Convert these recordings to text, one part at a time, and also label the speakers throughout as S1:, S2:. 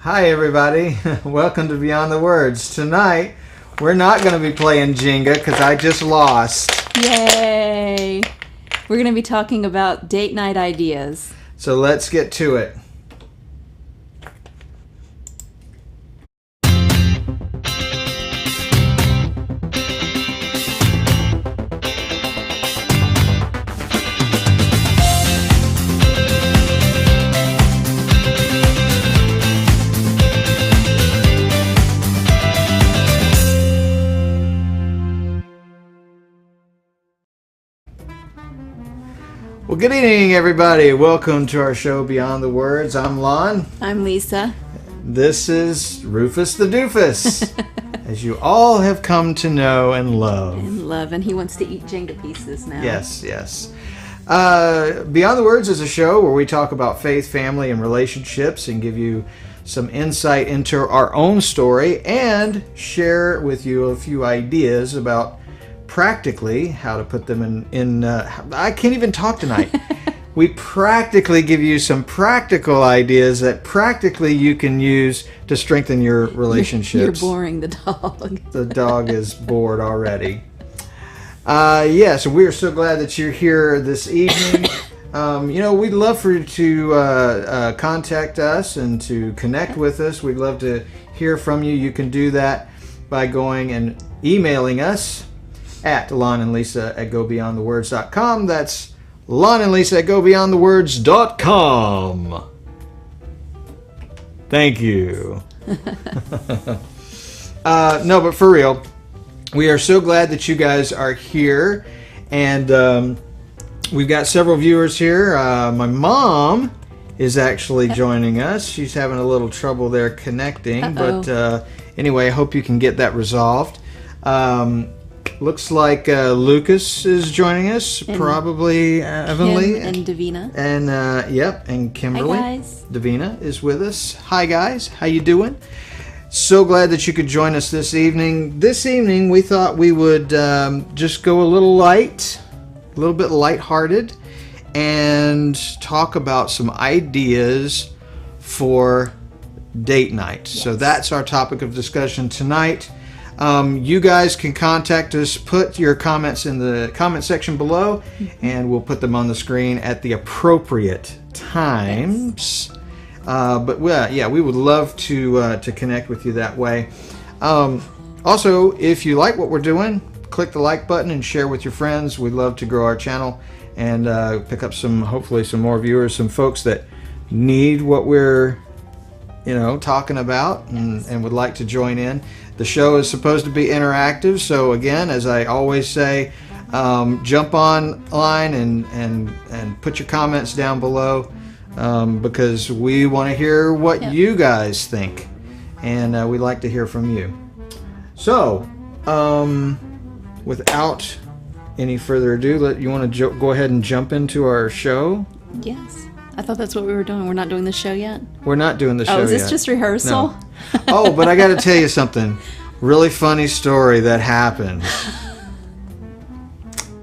S1: Hi everybody, welcome to Beyond the Words. Tonight, we're not going to be playing Jenga because I just lost.
S2: Yay! We're going to be talking about date night ideas.
S1: So let's get to it. Well, good evening, everybody. Welcome to our show, Beyond the Words. I'm Lon.
S2: I'm Lisa.
S1: This is Rufus the Doofus, as you all have come to know and love.
S2: And he wants to eat Jenga pieces now.
S1: Yes. Beyond the Words is a show where we talk about faith, family, and relationships and give you some insight into our own story and share with you a few ideas about practically how to put them in I can't even talk tonight. We practically give you some practical ideas that practically you can use to strengthen your relationships.
S2: You're boring the dog.
S1: The dog is bored already. So we are so glad that you're here this evening. We'd love for you to contact us and to connect with us. We'd love to hear from you. You can do that by going and emailing us at lonandlisa@gobeyondthewords.com. That's lonandlisa@gobeyondthewords.com. Thank you. No, but for real, we are so glad that you guys are here. And we've got several viewers here. My mom is actually joining us. She's having a little trouble there connecting.
S2: Uh-oh.
S1: But anyway, I hope you can get that resolved. Looks like Lucas is joining us, and probably Evanly.
S2: Kim and Davina.
S1: And and Kimberly.
S2: Hi, guys.
S1: Davina is with us. Hi, guys. How you doing? So glad that you could join us this evening. This evening, we thought we would just go a little bit lighthearted, and talk about some ideas for date night. Yes. So that's our topic of discussion tonight. You guys can contact us. Put your comments in the comment section below, and we'll put them on the screen at the appropriate times. Yes. We would love to connect with you that way. Also, if you like what we're doing, click the like button and share with your friends. We'd love to grow our channel and pick up hopefully some more viewers, some folks that need what we're talking about and would like to join in. The show is supposed to be interactive, so again, as I always say, jump online and put your comments down below, because we want to hear what you guys think, and we'd like to hear from you. So, without any further ado, you want to go ahead and jump into our show?
S2: Yes. I thought that's what we were doing. We're not doing the show yet?
S1: We're not doing the show yet.
S2: Oh, is this just rehearsal?
S1: No. Oh, but I got to tell you something. Really funny story that happened.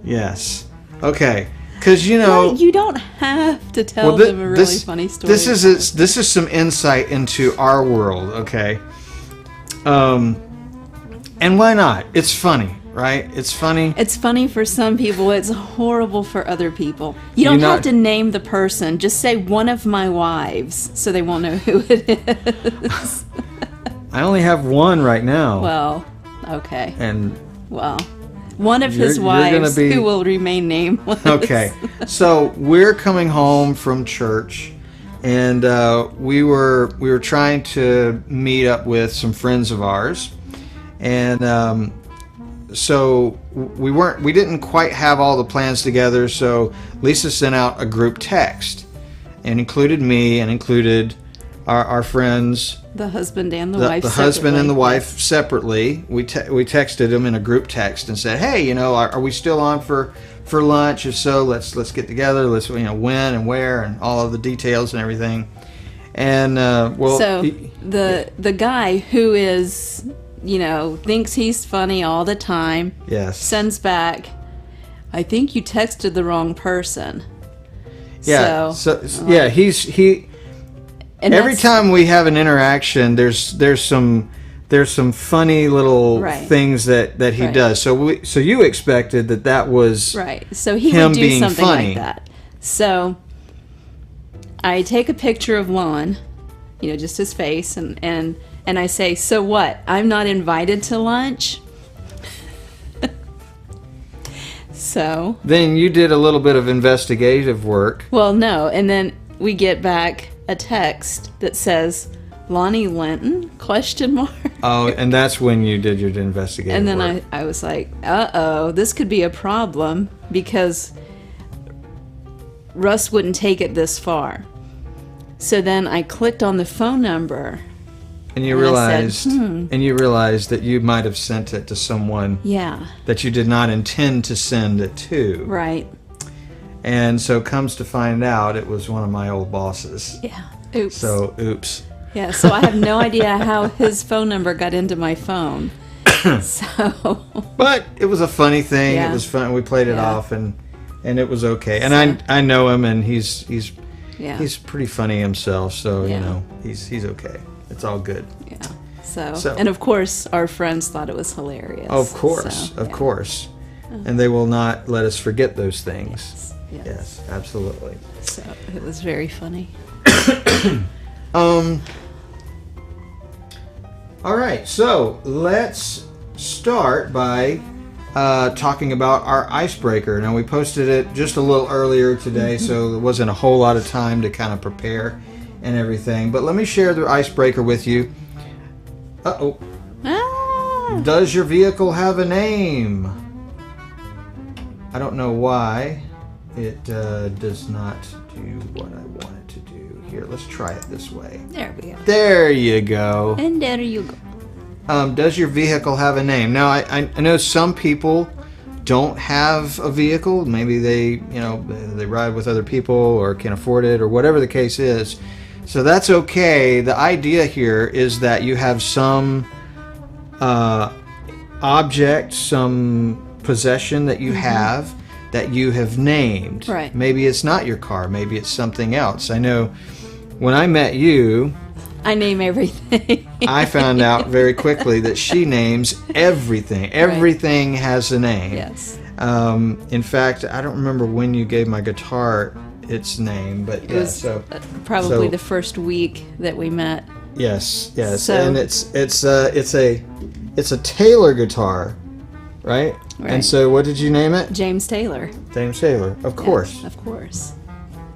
S1: Yes. Okay. Because
S2: you don't have to tell them a really funny story.
S1: This is some insight into our world. Okay. And why not? It's funny, right? It's funny.
S2: It's funny for some people. It's horrible for other people. You don't have to name the person. Just say one of my wives, so they won't know who it is.
S1: I only have one right now.
S2: Well, okay.
S1: Well,
S2: one of his wives who will remain nameless.
S1: Okay. So we're coming home from church, and we were trying to meet up with some friends of ours, and so we didn't quite have all the plans together. So Lisa sent out a group text, and included me and included our friends.
S2: The husband and the wife.
S1: The husband and the wife separately. We texted them in a group text and said, "Hey, are we still on for lunch? If so, let's get together. Let's when and where and all of the details and everything." And the guy who is thinks he's funny all the time. Yes.
S2: Sends back, "I think you texted the wrong person."
S1: Yeah.
S2: And
S1: every time we have an interaction, there's some funny little things that he does. So you expected that was
S2: right. So he
S1: him
S2: would do
S1: being
S2: something
S1: funny.
S2: like that. So I take a picture of Lon, just his face, and I say, "So what? I'm not invited to lunch." So
S1: then you did a little bit of investigative work.
S2: Well, no, and then we get back a text that says, "Lonnie Linton?" ?
S1: Oh, and that's when you did your investigative
S2: And then
S1: work.
S2: I was like, uh-oh, this could be a problem because Russ wouldn't take it this far. So then I clicked on the phone number.
S1: And you realized that you might have sent it to someone that you did not intend to send it to.
S2: Right.
S1: And so comes to find out it was one of my old bosses.
S2: Yeah. Oops.
S1: So, oops.
S2: Yeah, so I have no idea how his phone number got into my phone.
S1: But it was a funny thing.
S2: Yeah.
S1: It was fun. We played it off and it was okay. And I know him and he's pretty funny himself, so he's okay. It's all good.
S2: Yeah. So and of course our friends thought it was hilarious.
S1: Of course. And they will not let us forget those things. Yes, absolutely.
S2: So it was very funny.
S1: All right, so let's start by talking about our icebreaker. Now, we posted it just a little earlier today, so there wasn't a whole lot of time to kind of prepare and everything. But let me share the icebreaker with you. Uh-oh.
S2: Ah.
S1: Does your vehicle have a name? I don't know why it does not do what I want it to do. Here, let's try it this way.
S2: There we go.
S1: There you go.
S2: And there you go.
S1: Does your vehicle have a name? Now, I know some people don't have a vehicle. Maybe they ride with other people or can't afford it or whatever the case is. So that's okay. The idea here is that you have some object, some possession that you have that you have named.
S2: Right.
S1: Maybe it's not your car. Maybe it's something else. I know when I met you,
S2: I name everything.
S1: I found out very quickly that she names everything. Everything has a name.
S2: Yes.
S1: In fact, I don't remember when you gave my guitar its name, but
S2: it was probably the first week that we met.
S1: Yes,
S2: So,
S1: and it's a Taylor guitar, right? And so, what did you name it?
S2: James Taylor.
S1: James Taylor, of course.
S2: Yeah, of course.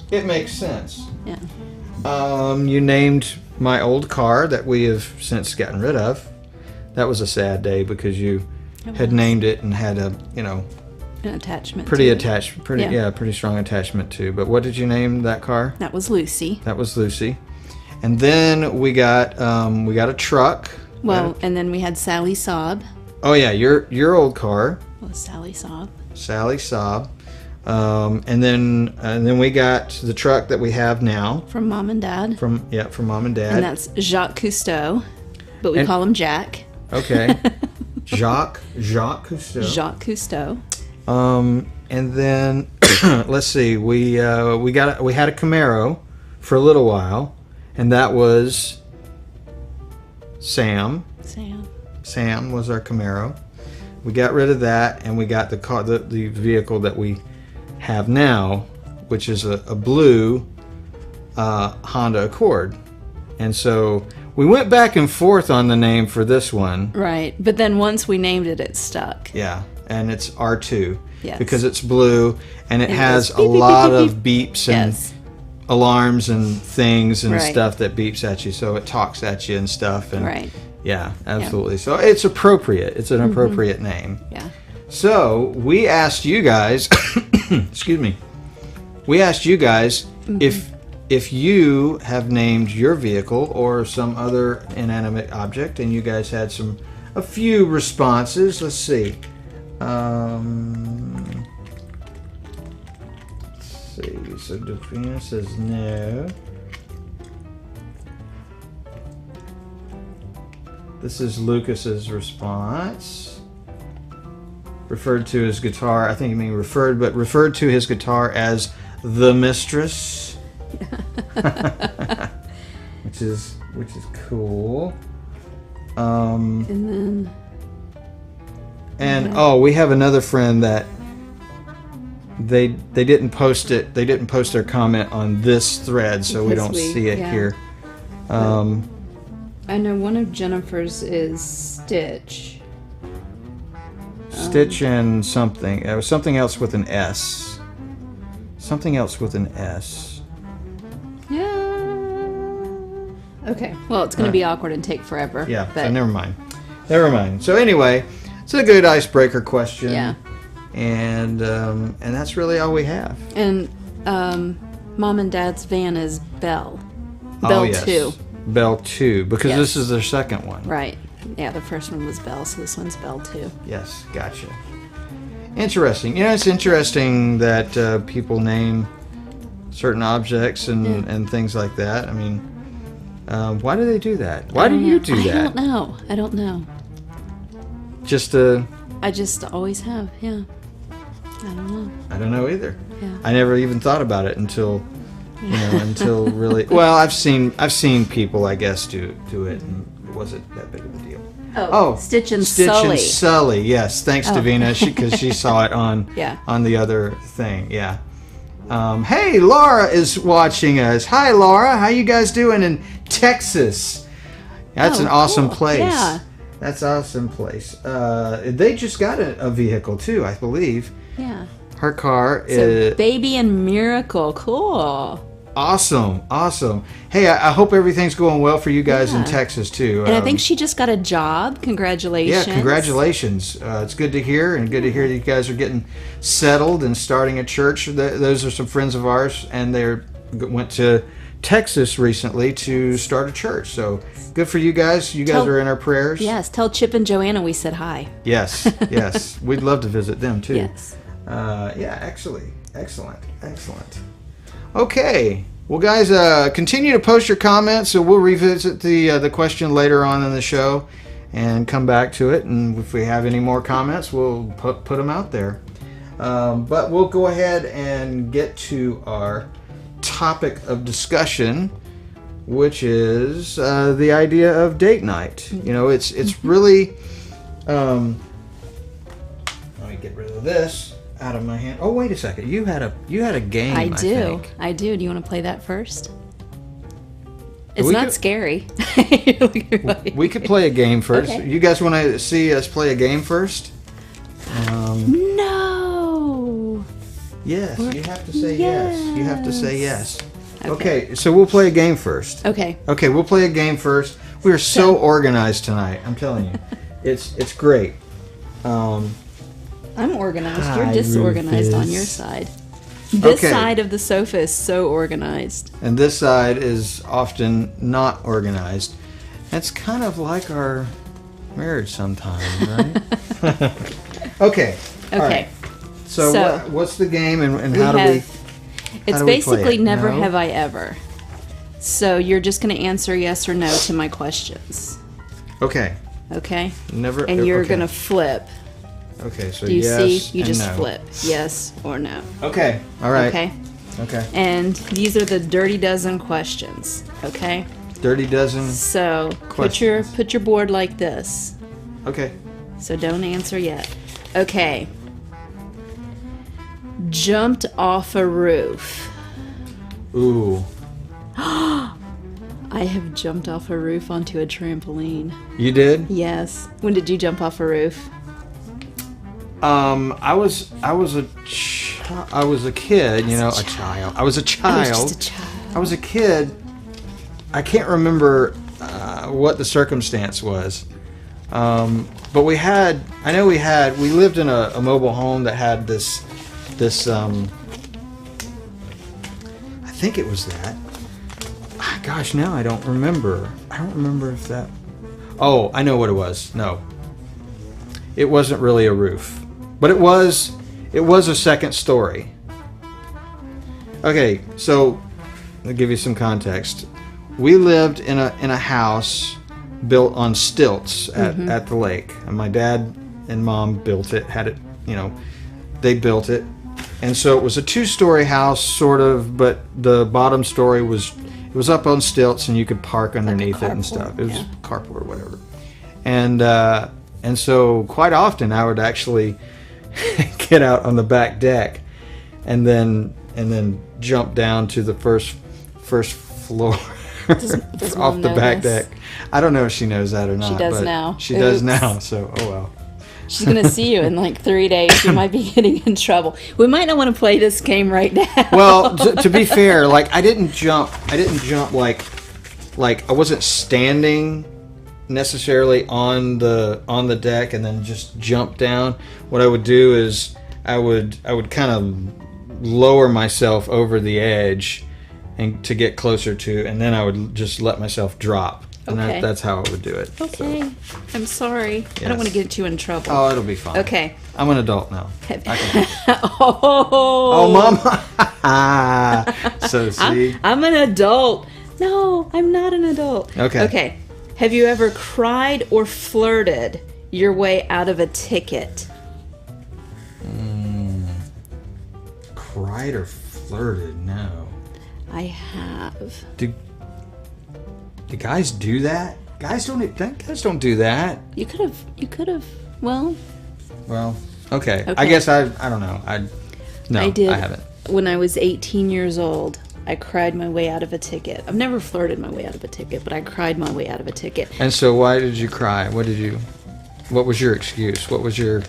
S1: It makes sense.
S2: Yeah.
S1: You named my old car that we have since gotten rid of. That was a sad day because you had named it and had a
S2: an attachment.
S1: Pretty strong attachment to. But what did you name that car?
S2: That was Lucy.
S1: And then we got a truck.
S2: Well, and then we had Sally Saab.
S1: Oh yeah, your old car.
S2: Was Sally Saab.
S1: Sally Saab. And then we got the truck that we have now.
S2: From Mom and Dad.
S1: From Mom and Dad.
S2: And that's Jacques Cousteau, but we call him Jack.
S1: Okay. Jacques Cousteau.
S2: Jacques Cousteau.
S1: And then let's see, we had a Camaro for a little while, and that was Sam. Sam was our Camaro. We got rid of that, and we got the car, the vehicle that we have now, which is a blue Honda Accord. And so we went back and forth on the name for this one.
S2: Right, but then once we named it, it stuck.
S1: Yeah, and it's R2.
S2: Yes.
S1: Because it's blue, and it has a lot of beeps and alarms and things and stuff that beeps at you, so it talks at you and stuff. And yeah, absolutely. So it's appropriate. It's an appropriate name.
S2: Yeah.
S1: So we asked you guys, excuse me, if you have named your vehicle or some other inanimate object, and you guys had a few responses. Let's see. So Dufina says no. This is Lucas's response. Referred to his guitar, I think you mean referred to his guitar as the Mistress. which is cool.
S2: And
S1: we have another friend that they didn't post it. They didn't post their comment on this thread, so we don't see it here.
S2: I know one of Jennifer's is Stitch.
S1: Stitch and something. It was something else with an S. Something else with an S.
S2: Yeah. Okay. Well, it's going to be awkward and take forever.
S1: Yeah.
S2: But
S1: So never mind. Never mind. So anyway, it's a good icebreaker question.
S2: Yeah.
S1: And that's really all we have.
S2: And Mom and Dad's van is Belle.
S1: Oh,
S2: Belle
S1: yes.
S2: 2.
S1: Belle 2, because
S2: Yes.
S1: this is their second one.
S2: Right. Yeah, the first one was Belle, so this one's Belle 2.
S1: Yes, gotcha. Interesting. It's interesting that people name certain objects and things like that. I mean, why do they do that? Why do you do that?
S2: I don't know.
S1: Just to...
S2: I just always have, yeah. I don't know.
S1: I don't know either.
S2: Yeah.
S1: I never even thought about it until until really. Well, I've seen people, I guess, do it, and it wasn't that big of a deal.
S2: Oh, Stitch and
S1: Stitch
S2: Sully.
S1: and Sully. Yes, thanks to Vina, because she saw it on on the other thing. Yeah. Hey, Laura is watching us. Hi, Laura. How you guys doing in Texas? That's an awesome
S2: cool.
S1: place.
S2: Yeah.
S1: That's an awesome place. They just got a vehicle too, I believe.
S2: Yeah.
S1: Her car
S2: So
S1: is
S2: Baby and Miracle. Cool.
S1: awesome. Hey, I hope everything's going well for you guys in Texas too.
S2: And I think she just got a job. Congratulations.
S1: Yeah, congratulations. It's good to hear, and good to hear that you guys are getting settled and starting a church. Those are some friends of ours, and they went to Texas recently to start a church. So good for you guys. You guys are in our prayers.
S2: Yes, tell Chip and Joanna we said hi.
S1: Yes. We'd love to visit them too.
S2: Yes.
S1: Excellent. Okay. Well, guys, continue to post your comments, so we'll revisit the question later on in the show and come back to it. And if we have any more comments, we'll put them out there. But we'll go ahead and get to our topic of discussion, which is the idea of date night. It's really. Let me get rid of this out of my hand. Oh, wait a second. You had a game.
S2: I do. Do you want to play that first? It's not scary.
S1: We could play a game first.
S2: Okay.
S1: You guys want to see us play a game first?
S2: No.
S1: Yes, you have to say yes. You have to say yes.
S2: Okay.
S1: Okay, so we'll play a game first.
S2: Okay.
S1: Okay, we'll play a game first. We are so organized tonight. I'm telling you, it's great.
S2: I'm organized. You're disorganized on your side. This side of the sofa is so organized.
S1: And this side is often not organized. It's kind of like our marriage sometimes, right? Okay. All right. So what's the game and how do we...
S2: It's basically never have I ever. So you're just going to answer yes or no to my questions.
S1: Okay.
S2: Okay?
S1: Never.
S2: And you're going to flip.
S1: Okay, so
S2: Do you
S1: yes
S2: see? You
S1: and
S2: just
S1: no.
S2: flip. Yes or no.
S1: Okay. All right.
S2: Okay?
S1: Okay.
S2: And these are the Dirty Dozen questions. Okay?
S1: Dirty Dozen.
S2: So put your board like this.
S1: Okay.
S2: So don't answer yet. Okay. Jumped off a roof.
S1: Ooh.
S2: I have jumped off a roof onto a trampoline.
S1: You did?
S2: Yes. When did you jump off a roof?
S1: I was a kid, a child. I was a child.
S2: Just a child.
S1: I was a kid. I can't remember what the circumstance was. But we lived in a mobile home that had this I think it was that. Gosh, now I don't remember. I don't remember if that... Oh, I know what it was. No. It wasn't really a roof. But it was a second story. Okay, so I'll give you some context. We lived in a house built on stilts at the lake. And my dad and mom built it, they built it. And so it was a two-story house, sort of, but the bottom story It was up on stilts, and you could park underneath it and stuff. It was carport or whatever. And so quite often I would actually get out on the back deck, and then jump down to the first floor
S2: Does
S1: off
S2: Mom
S1: the
S2: know
S1: back
S2: this?
S1: deck. I don't know if she knows that or not.
S2: She does
S1: but
S2: now.
S1: She does
S2: Oops.
S1: now. So well.
S2: She's going to see you in like 3 days. You might be getting in trouble. We might not want to play this game right now.
S1: Well, to be fair, like I didn't jump like I wasn't standing necessarily on the deck and then just jump down. What I would do is I would kind of lower myself over the edge and to get closer to, and then I would just let myself drop. And
S2: Okay.
S1: that's how I would do it.
S2: Okay. So. I'm sorry. I don't want to get you in trouble.
S1: Oh, it'll be fine.
S2: Okay.
S1: I'm an adult now.
S2: Oh,
S1: Mama. So see.
S2: I'm an adult. No, I'm not an adult.
S1: Okay.
S2: Okay. Have you ever cried or flirted your way out of a ticket?
S1: Cried or flirted? No.
S2: I have.
S1: Do guys do that? Guys don't do that.
S2: You could have. Well,
S1: Okay. I
S2: Okay.
S1: guess I don't know. I
S2: did.
S1: I haven't.
S2: When I was 18 years old, I cried my way out of a ticket. I've never flirted my way out of a ticket, but I cried my way out of a ticket.
S1: And so why did you cry? What was your excuse? What was your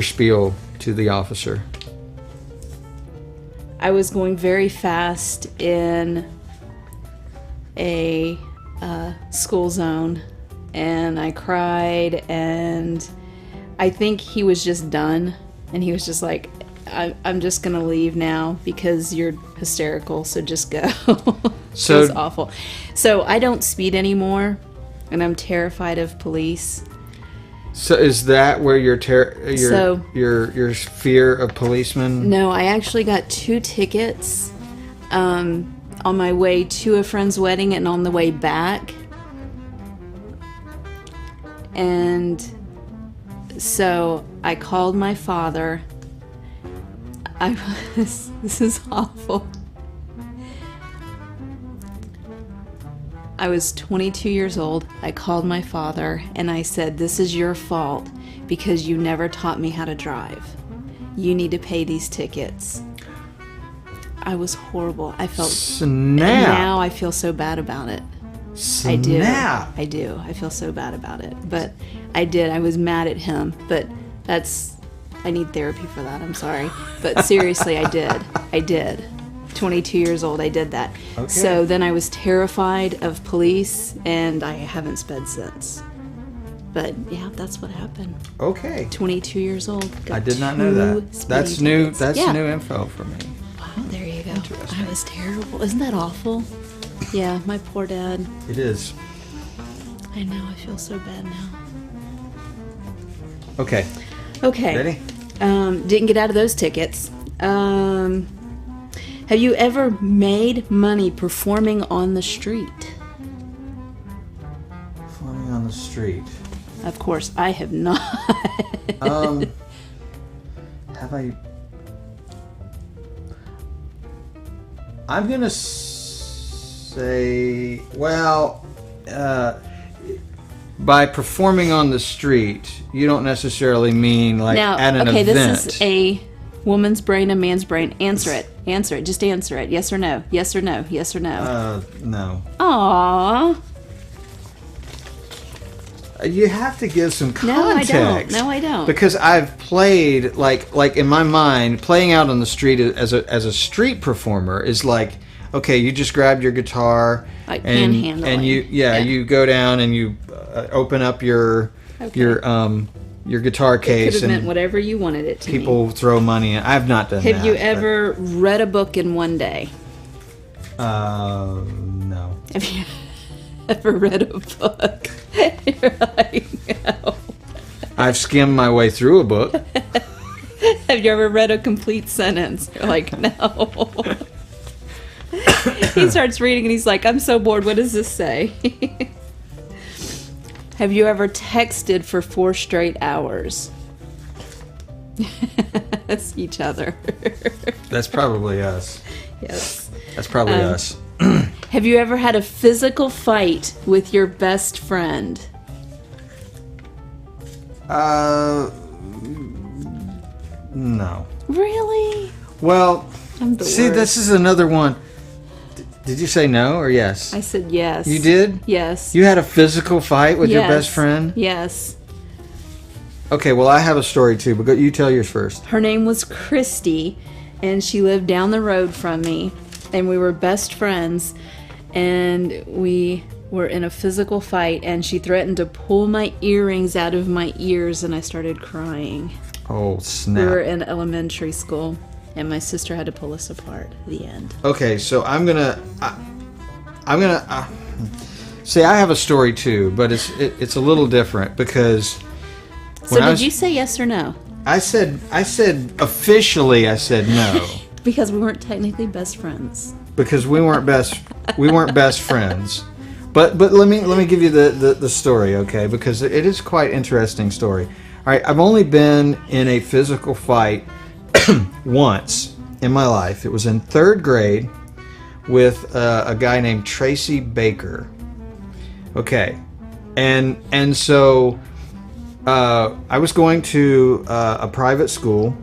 S1: spiel to the officer?
S2: I was going very fast in a school zone, and I cried, and I think he was just done, and he was just like, I'm just gonna leave now because you're hysterical, so just go.
S1: So-
S2: it was awful. So I don't speed anymore, and I'm terrified of police.
S1: So is that where your
S2: So-
S1: your fear of policemen?
S2: No, I actually got 2 tickets on my way to a friend's wedding and on the way back. And so I called my father. This is awful. I was 22 years old. I called my father and I said, "This is your fault because you never taught me how to drive. You need to pay these tickets." I was horrible. I felt
S1: Snap.
S2: now I feel so bad about it.
S1: Snap.
S2: I do. I feel so bad about it. But I did. I was mad at him. But I need therapy for that. I'm sorry. But seriously, I did. 22 years old, I did that.
S1: Okay.
S2: So then I was terrified of police, and I haven't sped since. But yeah, that's what happened.
S1: Okay.
S2: 22 years old.
S1: I did not know that. That's new.
S2: Tickets.
S1: That's
S2: Yeah.
S1: new info for me.
S2: Wow, there you go. I was terrible. Isn't that awful? Yeah, my poor dad.
S1: It is.
S2: I know. I feel so bad now.
S1: Okay.
S2: Okay.
S1: Ready?
S2: Didn't get out of those tickets. Have you ever made money performing on the street?
S1: Performing on the street.
S2: Of course, I have not.
S1: Have I? I'm gonna say, well, by performing on the street, you don't necessarily mean like
S2: Now,
S1: at an
S2: okay,
S1: event.
S2: this is a woman's brain, a man's brain. Answer it. Answer it. Just answer it. Yes or no. Yes or no. Yes or no.
S1: No.
S2: Aww.
S1: You have to give some
S2: No, I
S1: context.
S2: don't. No, I don't.
S1: Because I've played like in my mind, playing out on the street as a street performer is like, okay, you just grabbed your guitar
S2: Like
S1: and
S2: panhandling.
S1: you go down and you open up your guitar
S2: Could
S1: case
S2: have meant
S1: and
S2: whatever you wanted it to
S1: people throw money in. I've not done
S2: mean.
S1: that.
S2: Have you ever read a book in one day?
S1: No.
S2: Have you ever read a book? You're like, no.
S1: I've skimmed my way through a book.
S2: Have you ever read a complete sentence? You're like, no. He starts reading and he's like, I'm so bored. What does this say? Have you ever texted for 4 straight hours? That's each other.
S1: That's probably us.
S2: Yes.
S1: That's probably us.
S2: Have you ever had a physical fight with your best friend?
S1: No.
S2: Really?
S1: Well,
S2: I'm the
S1: see,
S2: worst.
S1: this is another one. Did you say no or yes?
S2: I said yes.
S1: You did?
S2: Yes.
S1: You had a physical fight with your
S2: Yes.
S1: best friend?
S2: Yes.
S1: Okay, well, I have a story too, but you tell yours first.
S2: Her name was Christy, and she lived down the road from me, and we were best friends, and we were in a physical fight, and she threatened to pull my earrings out of my ears, and I started crying.
S1: Oh,
S2: We
S1: snap.
S2: were in elementary school, and my sister had to pull us apart at the end.
S1: Okay, so I'm gonna see. I have a story too, but it's a little different because
S2: So
S1: when I
S2: did
S1: was-
S2: you say yes or no?
S1: I said officially I said no
S2: Because we weren't technically best friends.
S1: because we weren't best friends. But let me give you the story, okay? Because it is quite interesting story. All right, I've only been in a physical fight once in my life. It was in 3rd grade with a guy named Tracy Baker. Okay, and so I was going to a private school,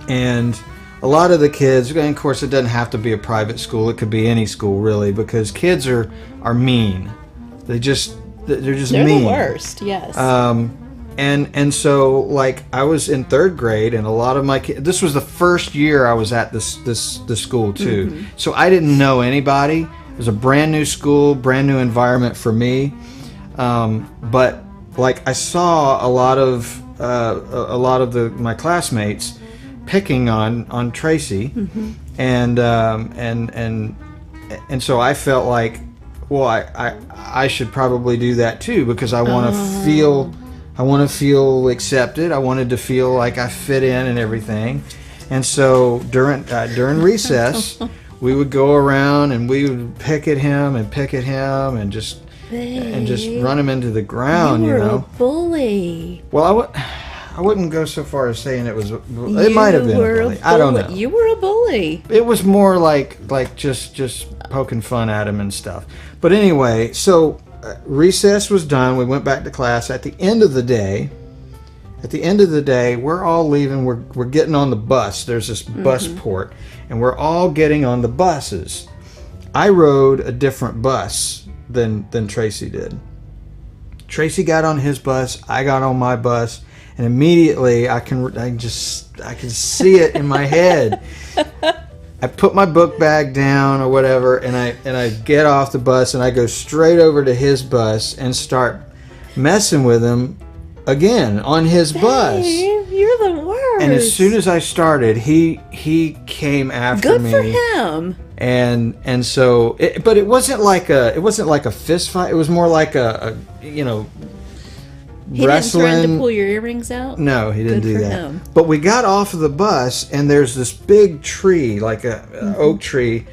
S1: and a lot of the kids, and of course it doesn't have to be a private school, it could be any school really, because kids are mean. They're just
S2: They're
S1: mean.
S2: the worst, yes.
S1: And so like I was in 3rd grade, and a lot of my kids, this was the first year I was at this school too.
S2: Mm-hmm.
S1: So I didn't know anybody. It was a brand new school, brand new environment for me. But like I saw a lot of my classmates picking on Tracy,
S2: Mm-hmm.
S1: and so I felt like, well, I should probably do that too, because I want to feel accepted. I wanted to feel like I fit in and everything. And so during recess, we would go around and we would pick at him and just run him into the ground.
S2: You were
S1: know.
S2: a bully.
S1: Well, I wouldn't go so far as saying it was. It might have been a bully. I don't know.
S2: You were a bully.
S1: It was more like just poking fun at him and stuff. But anyway, so recess was done. We went back to class. At the end of the day, we're all leaving. We're getting on the bus. There's this bus port, and we're all getting on the buses. I rode a different bus than Tracy did. Tracy got on his bus. I got on my bus. And immediately I can see it in my head. I put my book bag down or whatever, and I get off the bus and I go straight over to his bus and start messing with him again on his bus.
S2: You're the worst.
S1: And as soon as I started, he came after
S2: Good
S1: me.
S2: for him.
S1: And so, but it wasn't like a fist fight. It was more like a
S2: He
S1: wrestling.
S2: didn't threaten to pull your earrings out?
S1: No, he didn't
S2: Good
S1: do
S2: for
S1: that.
S2: him.
S1: But we got off of the bus, and there's this big tree, like a oak tree,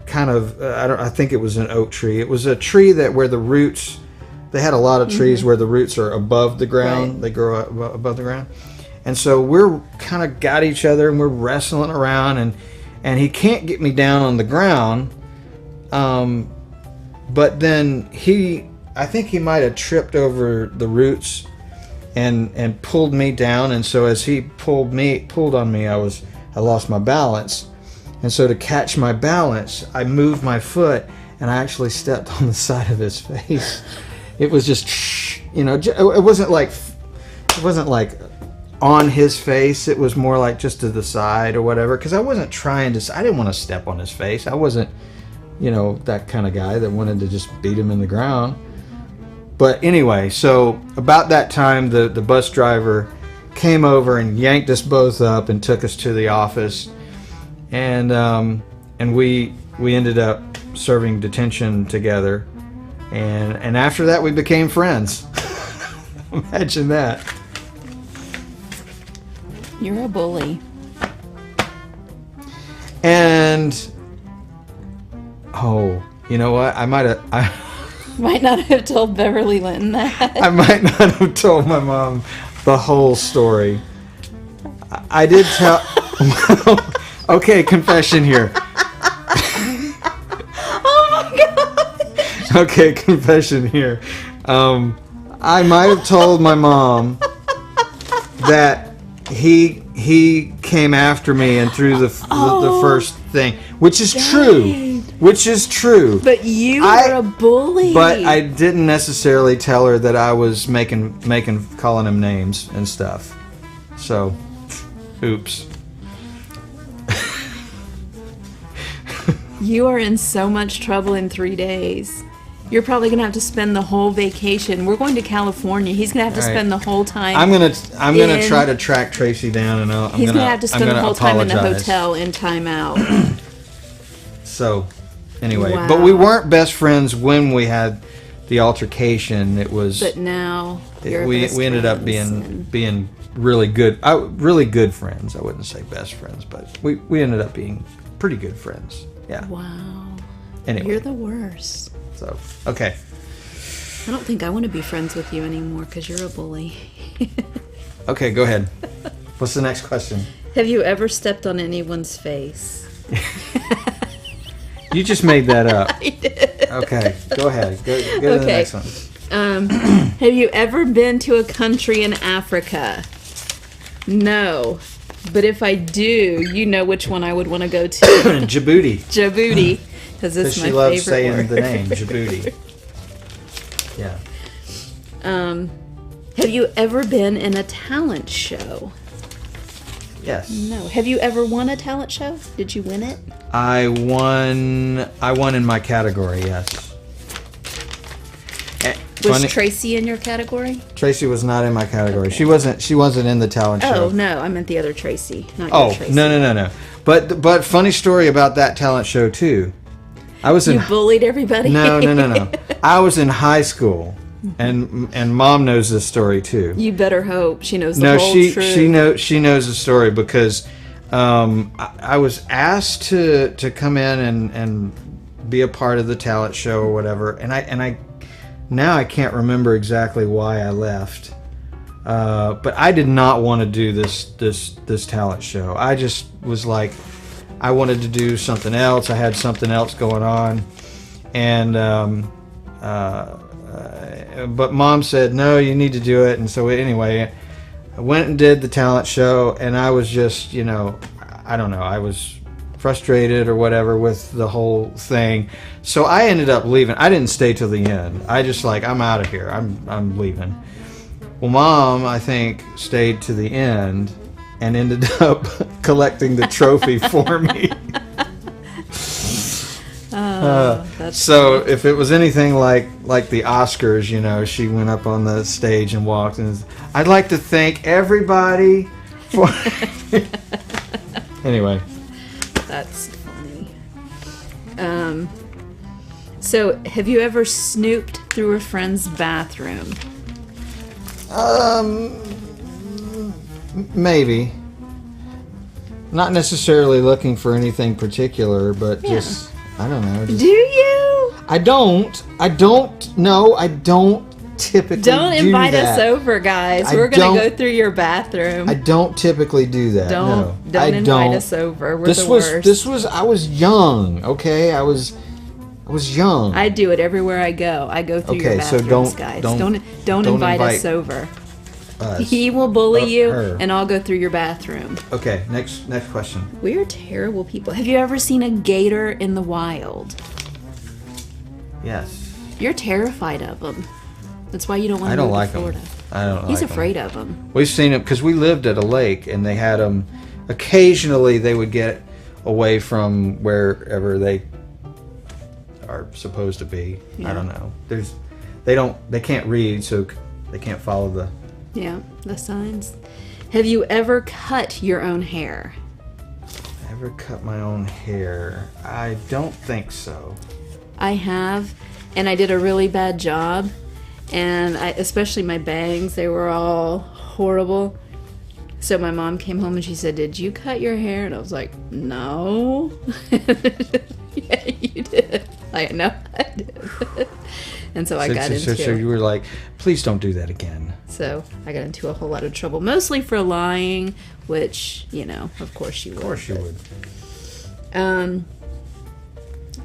S1: kind of. I think it was an oak tree. It was a tree where the roots. They had a lot of trees where the roots are above the ground.
S2: Right.
S1: They grow up above the ground, and so we're kind of got each other, and we're wrestling around, and he can't get me down on the ground. But then I think he might have tripped over the roots and pulled me down, and so as he pulled on me, I lost my balance. And so to catch my balance, I moved my foot and I actually stepped on the side of his face. It was just, it wasn't like on his face. It was more like just to the side or whatever, because I didn't want to step on his face. I wasn't, that kind of guy that wanted to just beat him in the ground. But anyway, so about that time, the bus driver came over and yanked us both up and took us to the office, and we ended up serving detention together, and after that we became friends. Imagine that.
S2: You're a bully.
S1: And you know what? I
S2: Might not have told Beverly Linton that.
S1: I might not have told my mom the whole story. I did tell. Okay, confession here. Okay, confession here. I might have told my mom that he came after me and threw the first thing, which is true. Which is true.
S2: But you were a bully.
S1: But I didn't necessarily tell her that I was calling him names and stuff. So, oops.
S2: You are in so much trouble in 3 days. You're probably gonna have to spend the whole vacation. We're going to California. He's gonna have to spend the whole time.
S1: I'm gonna try to track Tracy down, and
S2: he's gonna have to spend the whole time in the hotel in timeout.
S1: So, anyway, but we weren't best friends when we had the altercation. It was.
S2: But now
S1: we ended up being really good friends. I wouldn't say best friends, but we ended up being pretty good friends. Yeah.
S2: Wow.
S1: Anyway.
S2: You're the worst.
S1: So, okay.
S2: I don't think I want to be friends with you anymore because you're a bully.
S1: Okay, go ahead. What's the next question?
S2: Have you ever stepped on anyone's face?
S1: You just made that up.
S2: I did.
S1: Okay, go ahead. Go to the next one.
S2: Have you ever been to a country in Africa? No. But if I do, you know which one I would want to go to.
S1: Djibouti.
S2: Djibouti. Because it's my favorite word.
S1: She loves saying the name, Djibouti. Yeah.
S2: Have you ever been in a talent show?
S1: Yes.
S2: No. Have you ever won a talent show? Did you win it?
S1: I won in my category, yes.
S2: Was Tracy in your category?
S1: Tracy was not in my category. Okay. She wasn't in the talent show.
S2: Oh no, I meant the other Tracy, not your Tracy.
S1: No. But funny story about that talent show too.
S2: You bullied everybody?
S1: No. I was in high school, and Mom knows this story too.
S2: You better hope she knows the whole truth.
S1: She knows the story because I was asked to come in and be a part of the talent show or whatever, and I now I can't remember exactly why I left, but I did not want to do this talent show. I just was like, I wanted to do something else. I had something else going on, and but Mom said no, you need to do it. And so anyway, I went and did the talent show, and I was just, I don't know, I was frustrated or whatever with the whole thing. So I ended up leaving. I didn't stay till the end. I just I'm out of here. I'm leaving. Well, Mom, I think, stayed to the end and ended up collecting the trophy for me. So if it was anything like the Oscars, she went up on the stage and walked and I'd like to thank everybody for Anyway.
S2: That's funny. So have you ever snooped through a friend's bathroom?
S1: Maybe. Not necessarily looking for anything particular, but just, I don't know.
S2: Do you?
S1: I don't typically
S2: Don't invite us over, guys. We're going to go through your bathroom.
S1: I don't typically do that.
S2: Don't invite us over. We're the worst.
S1: I was young, okay? I was young.
S2: I do it everywhere I go. I go through your bathrooms, guys. Don't invite us over. He will bully you, and I'll go through your bathroom.
S1: Okay, next question.
S2: We're terrible people. Have you ever seen a gator in the wild?
S1: Yes.
S2: You're terrified of them. That's why you don't want to move to Florida.
S1: I don't like them.
S2: He's afraid of them.
S1: We've seen them because we lived at a lake, and they had them. Occasionally, they would get away from wherever they are supposed to be. Yeah. I don't know. They can't read, so they can't follow the
S2: signs. Have you ever cut your own hair?
S1: Ever cut my own hair? I don't think so.
S2: I have, and I did a really bad job, and especially my bangs, they were all horrible. So my mom came home and she said, "Did you cut your hair?" And I was like, "No." Yeah, you did. No, I did. And so I got into...
S1: So you were like, please don't do that again.
S2: So I got into a whole lot of trouble, mostly for lying, which, of course you would.
S1: Of course you would.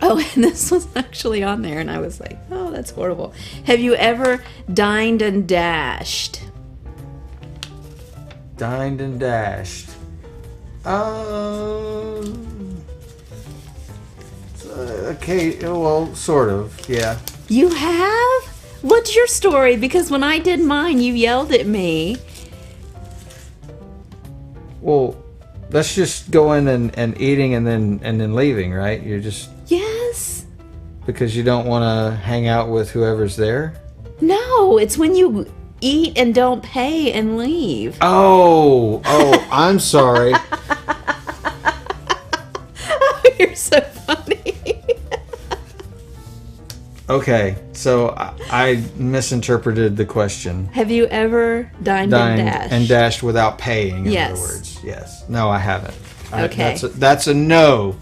S2: Oh, and this was actually on there, and I was like, oh, that's horrible. Have you ever dined and dashed?
S1: Dined and dashed. Okay, well, sort of, yeah.
S2: You have? What's your story? Because when I did mine, you yelled at me.
S1: Well, that's just going and eating and then leaving, right? You're just...
S2: Yes.
S1: Because you don't want to hang out with whoever's there?
S2: No, it's when you eat and don't pay and leave.
S1: Oh, I'm sorry.
S2: You're so funny.
S1: Okay, so I misinterpreted the question.
S2: Have you ever dined and dashed?
S1: And dashed without paying, in
S2: Yes.
S1: other words. Yes. No, I haven't.
S2: Okay.
S1: That's a no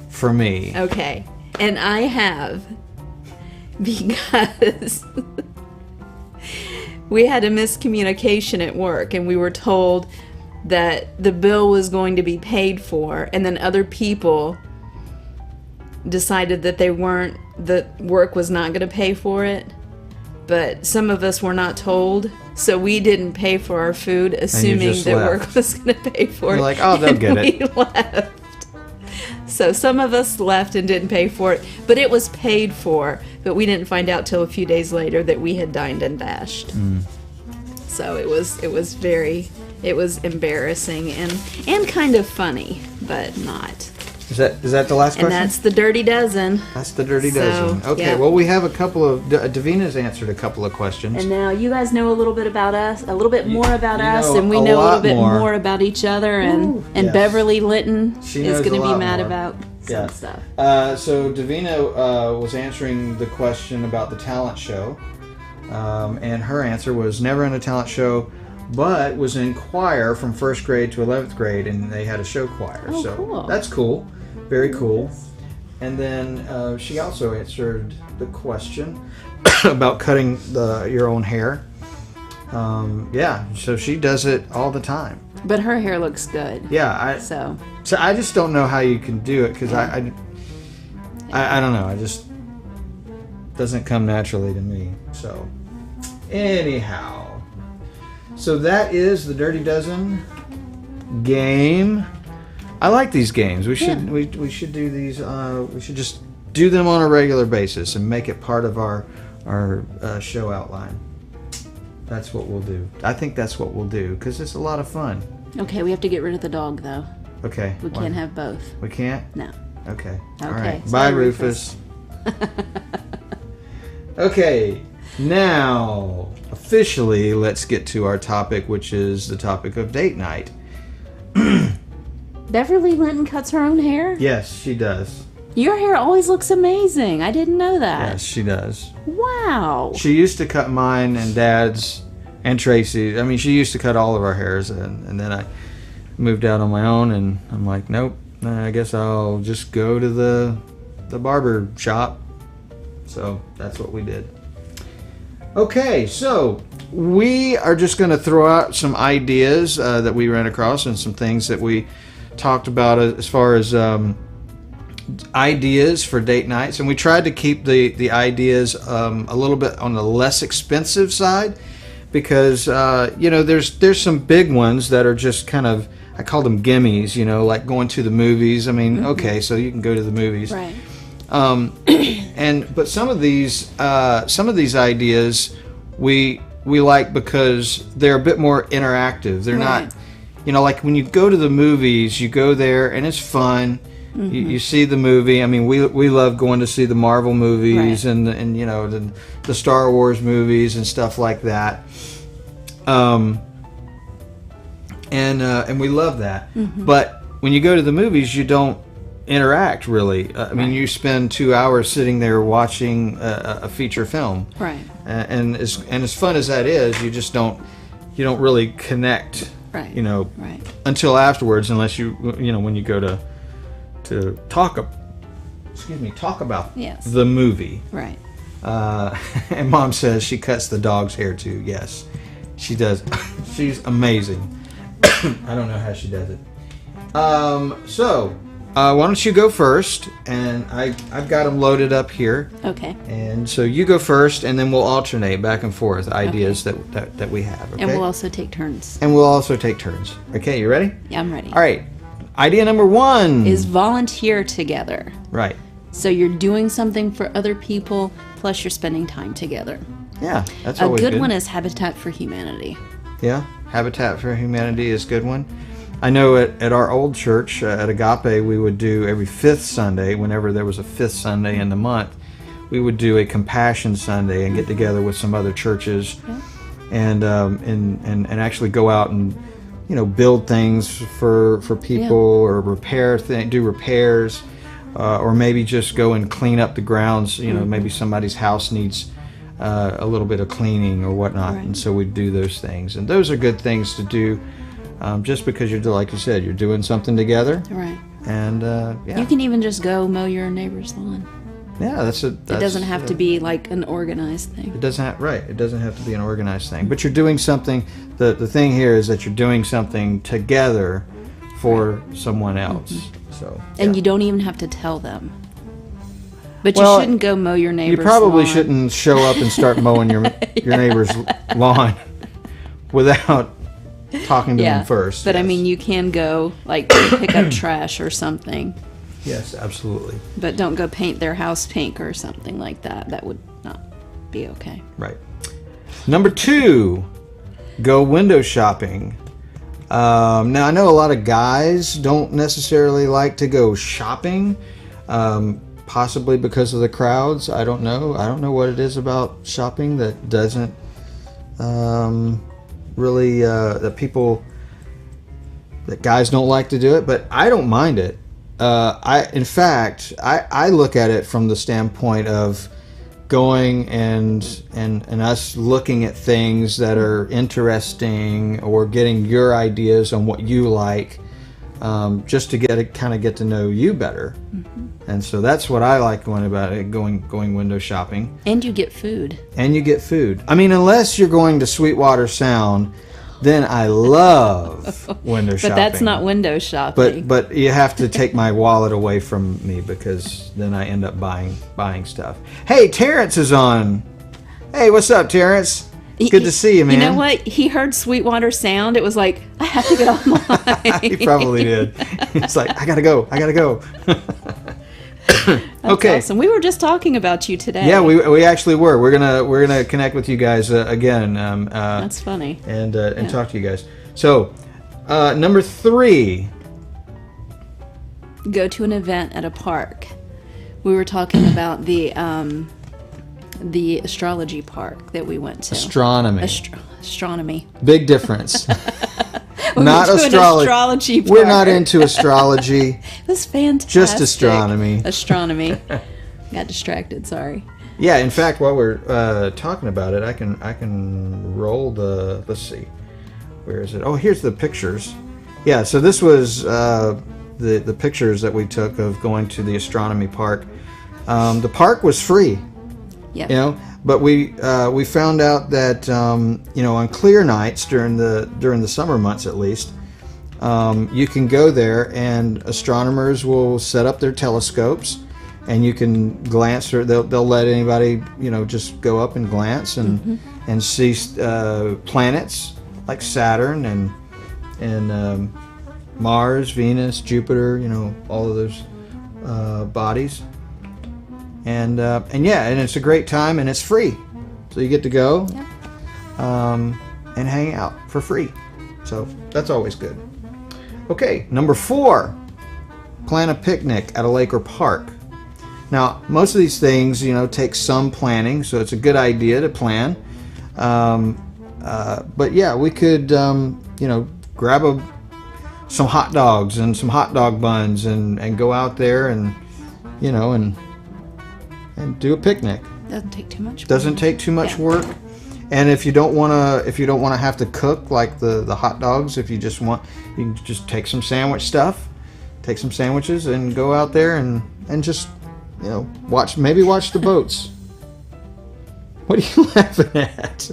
S1: for me.
S2: Okay. And I have, because we had a miscommunication at work, and we were told that the bill was going to be paid for, and then other people decided that that work was not going to pay for it, but some of us were not told, so we didn't pay for our food, assuming that work was going to pay for it.
S1: You're like, oh, they'll get it.
S2: We left. So some of us left and didn't pay for it, but it was paid for, but we didn't find out till a few days later that we had dined and dashed. So it was embarrassing and kind of funny, but not.
S1: Is that the last question?
S2: And that's the dirty dozen.
S1: That's the dirty dozen. Okay,
S2: yeah.
S1: well, we have a couple of... Davina's answered a couple of questions.
S2: And now you guys know a little bit about us, a little bit more about us,
S1: know
S2: and we
S1: a
S2: know a little
S1: lot
S2: bit
S1: more.
S2: more about each other. And
S1: Yes.
S2: Beverly Litton
S1: She
S2: is
S1: knows
S2: going
S1: a
S2: to be
S1: lot
S2: mad
S1: more.
S2: about
S1: Yeah.
S2: some stuff.
S1: So Davina was answering the question about the talent show, and her answer was never in a talent show, but was in choir from 1st grade to 11th grade, and they had a show choir.
S2: Oh,
S1: so
S2: cool.
S1: That's cool. Very cool. And then she also answered the question about cutting your own hair. Yeah, so she does it all the time.
S2: But her hair looks good.
S1: Yeah,
S2: So
S1: I just don't know how you can do it, because I don't know. I just doesn't come naturally to me. So anyhow, so that is the Dirty Dozen game. I like these games. We should we should do these. We should just do them on a regular basis and make it part of our show outline. That's what we'll do. I think that's what we'll do, because it's a lot of fun.
S2: okay, we have to get rid of the dog though.
S1: Okay.
S2: We can't have both.
S1: We can't?
S2: No.
S1: Okay. All
S2: Okay.
S1: right.
S2: Sorry,
S1: Bye, Rufus. Okay. Now, officially, let's get to our topic, which is the topic of date night.
S2: Beverly Linton cuts her own hair?
S1: Yes, she does.
S2: Your hair always looks amazing. I didn't know that.
S1: Yes, she does.
S2: Wow.
S1: She used to cut mine and Dad's and Tracy's. I mean, she used to cut all of our hairs, and then I moved out on my own, and I'm like, nope, I guess I'll just go to the barber shop. So that's what we did. Okay, so we are just going to throw out some ideas that we ran across and some things that we talked about as far as ideas for date nights, and we tried to keep the ideas a little bit on the less expensive side, because there's some big ones that are just kind of, I call them gimmies, like going to the movies. I mean, okay, so you can go to the movies,
S2: Right.
S1: but some of these ideas we like because they're a bit more interactive. They're
S2: Right.
S1: not, like when you go to the movies, you go there and it's fun. You see the movie. I mean, we love going to see the Marvel movies,
S2: Right.
S1: and the Star Wars movies and stuff like that. And we love that. But when you go to the movies, you don't interact really. I mean, you spend 2 hours sitting there watching a feature film.
S2: Right.
S1: And as fun as that is, you don't really connect.
S2: Right. Right.
S1: Until afterwards, unless when you go to talk about
S2: Yes.
S1: the movie.
S2: Right.
S1: And Mom says she cuts the dog's hair too. Yes, she does. She's amazing. I don't know how she does it. So Why don't you go first? And I've got them loaded up here.
S2: Okay.
S1: And so you go first, and then we'll alternate back and forth ideas that we have. Okay?
S2: And we'll also take turns.
S1: Okay, you ready?
S2: Yeah, I'm ready.
S1: All right. Idea number 1
S2: is volunteer together.
S1: Right.
S2: So you're doing something for other people, plus you're spending time together.
S1: Yeah, that's always
S2: good.
S1: good.
S2: A good one is Habitat for Humanity.
S1: Yeah, Habitat for Humanity is a good one. I know at our old church, at Agape, we would do every 5th Sunday, whenever there was a 5th Sunday in the month, we would do a Compassion Sunday and get together with some other churches and actually go out and, build things for people or do repairs, or maybe just go and clean up the grounds. Maybe somebody's house needs a little bit of cleaning or whatnot, and so we'd do those things. And those are good things to do. Just because like you said, you're doing something together.
S2: Right.
S1: And,
S2: You can even just go mow your neighbor's lawn.
S1: Yeah,
S2: it doesn't have to be like an organized thing.
S1: It doesn't have to be an organized thing. But you're doing something, the thing here is that you're doing something together for someone else. Mm-hmm. So.
S2: And you don't even have to tell them. But you shouldn't go mow your neighbor's lawn.
S1: You probably shouldn't show up and start mowing your neighbor's lawn without talking to them first.
S2: But yes. I mean, you can go like pick up trash or something.
S1: Yes, absolutely.
S2: But don't go paint their house pink or something like that. That would not be okay.
S1: Right. Number 2, go window shopping. Now, I know a lot of guys don't necessarily like to go shopping, possibly because of the crowds. I don't know. I don't know what it is about shopping that doesn't really, that guys don't like to do it, but I don't mind it. In fact, I look at it from the standpoint of going and us looking at things that are interesting or getting your ideas on what you like, just to kind of get to know you better. Mm-hmm. And so that's what I like going window shopping.
S2: And you get food.
S1: I mean, unless you're going to Sweetwater Sound, then I love window shopping.
S2: But that's not window shopping.
S1: But you have to take my wallet away from me, because then I end up buying stuff. Hey, Terrence is on. Hey, what's up, Terrence? Good to see you, man.
S2: You know what? He heard Sweetwater Sound. It was like, I have to get online.
S1: He probably did. It's like, I gotta go.
S2: Okay. Awesome. We were just talking about you today.
S1: Yeah, we actually were. We're gonna connect with you guys again.
S2: That's funny.
S1: And talk to you guys. So, number 3.
S2: Go to an event at a park. We were talking about the astrology park that we went to. Astronomy.
S1: Big difference. Not astrology. We're not into astrology.
S2: It was fantastic.
S1: Just astronomy.
S2: Got distracted. Sorry.
S1: Yeah. In fact, while we're talking about it, I can roll the. Let's see. Where is it? Oh, here's the pictures. Yeah. So this was the pictures that we took of going to the astronomy park. The park was free.
S2: Yeah.
S1: But we found out that on clear nights during the summer months at least, you can go there and astronomers will set up their telescopes, and you can glance, or they'll let anybody just go up and glance and see planets like Saturn and Mars, Venus, Jupiter, all of those bodies. And it's a great time, and it's free, so you get to go and hang out for free. So that's always good. Okay, number 4, plan a picnic at a lake or park. Now, most of these things, take some planning, so it's a good idea to plan. But yeah, we could, grab some hot dogs and some hot dog buns and go out there and do a picnic.
S2: Doesn't take too much.
S1: Doesn't take too much work. And if you don't want to have to cook like the hot dogs, if you just want, you can just take some sandwiches and go out there and just watch the boats. What are you laughing at?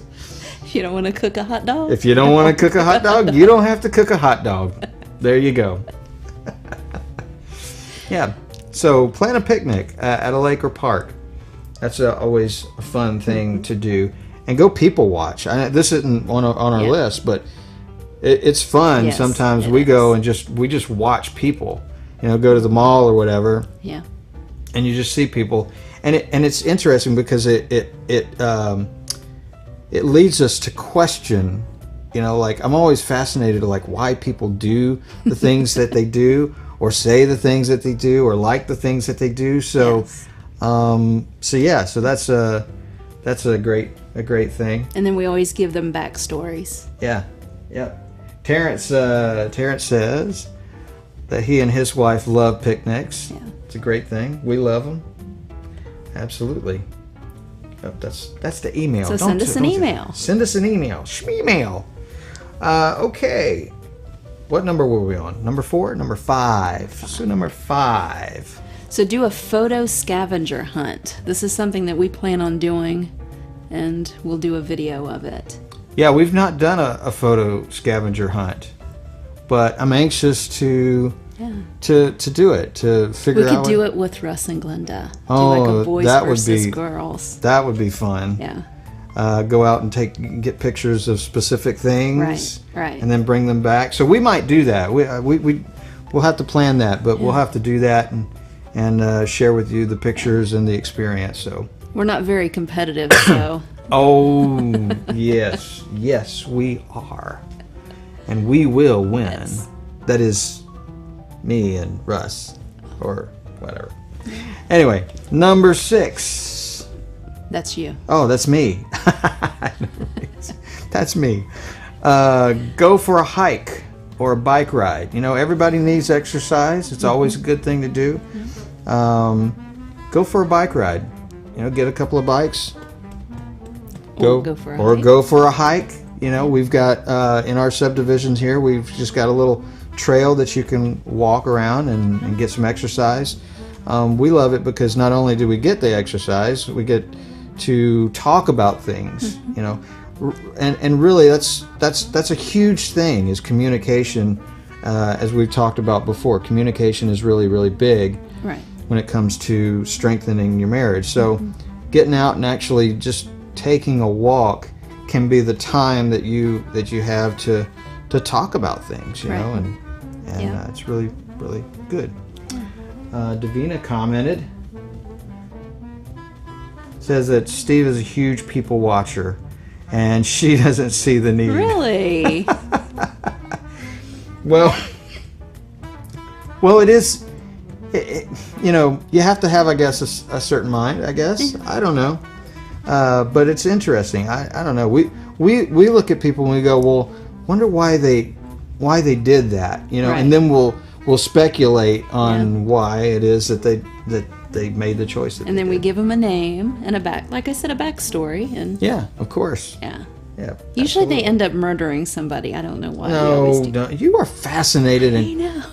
S2: If you don't want to cook a hot dog.
S1: If you don't want to cook a hot dog, you don't have to cook a hot dog. There you go. Yeah. So plan a picnic at a lake or park. That's always a fun thing to do. And go people watch. This isn't on our list, but it's fun.
S2: Yes,
S1: Sometimes
S2: it
S1: we
S2: is.
S1: go and we just watch people. Go to the mall or whatever.
S2: Yeah.
S1: And you just see people, and it's interesting because it leads us to question. Like I'm always fascinated like why people do the things that they do, or say the things that they do, or like the things that they do. So,
S2: yes.
S1: So that's a great thing.
S2: And then we always give them backstories.
S1: Yeah, yep. Terrence says that he and his wife love picnics.
S2: Yeah.
S1: It's a great thing. We love them. Absolutely. Oh, that's the email.
S2: So send us an email.
S1: Send us an email. Shmeemail. Okay. What number were we on? Number 4? Number 5. So number 5.
S2: So do a photo scavenger hunt. This is something that we plan on doing, and we'll do a video of it.
S1: Yeah, we've not done a photo scavenger hunt, but I'm anxious to do it, to figure out.
S2: We could do it with Russ and Glenda. Do like a boys versus girls.
S1: That would be fun.
S2: Yeah.
S1: Go out and get pictures of specific things,
S2: right,
S1: and then bring them back. So we might do that. We'll have to plan that, but we'll have to do that and share with you the pictures and the experience. So
S2: we're not very competitive, so.
S1: Oh yes, we are, and we will win.
S2: Yes.
S1: That is me and Russ, or whatever. Anyway, number 6.
S2: That's you.
S1: Oh, that's me. That's me. Go for a hike or a bike ride. Everybody needs exercise. It's always a good thing to do. Go for a bike ride. Get a couple of bikes. Go for a hike. We've got in our subdivisions here, we've just got a little trail that you can walk around and get some exercise. We love it because not only do we get the exercise, we get to talk about things. And really that's a huge thing, is communication. As we've talked about before, communication is really, really big when it comes to strengthening your marriage. So getting out and actually just taking a walk can be the time that you have to talk about things, and it's really, really good. Davina commented, says that Steve is a huge people watcher and she doesn't see the need.
S2: Really?
S1: Well, it is. You have to have, I guess, a certain mind. I guess I don't know, but it's interesting. I don't know. We look at people and we go, well, wonder why they did that, and then we'll speculate on why it is that they made the choice.
S2: And then we give them a name and a backstory, and
S1: yeah, of course.
S2: Yeah.
S1: absolutely.
S2: Usually they end up murdering somebody. I don't know why.
S1: No, you are fascinated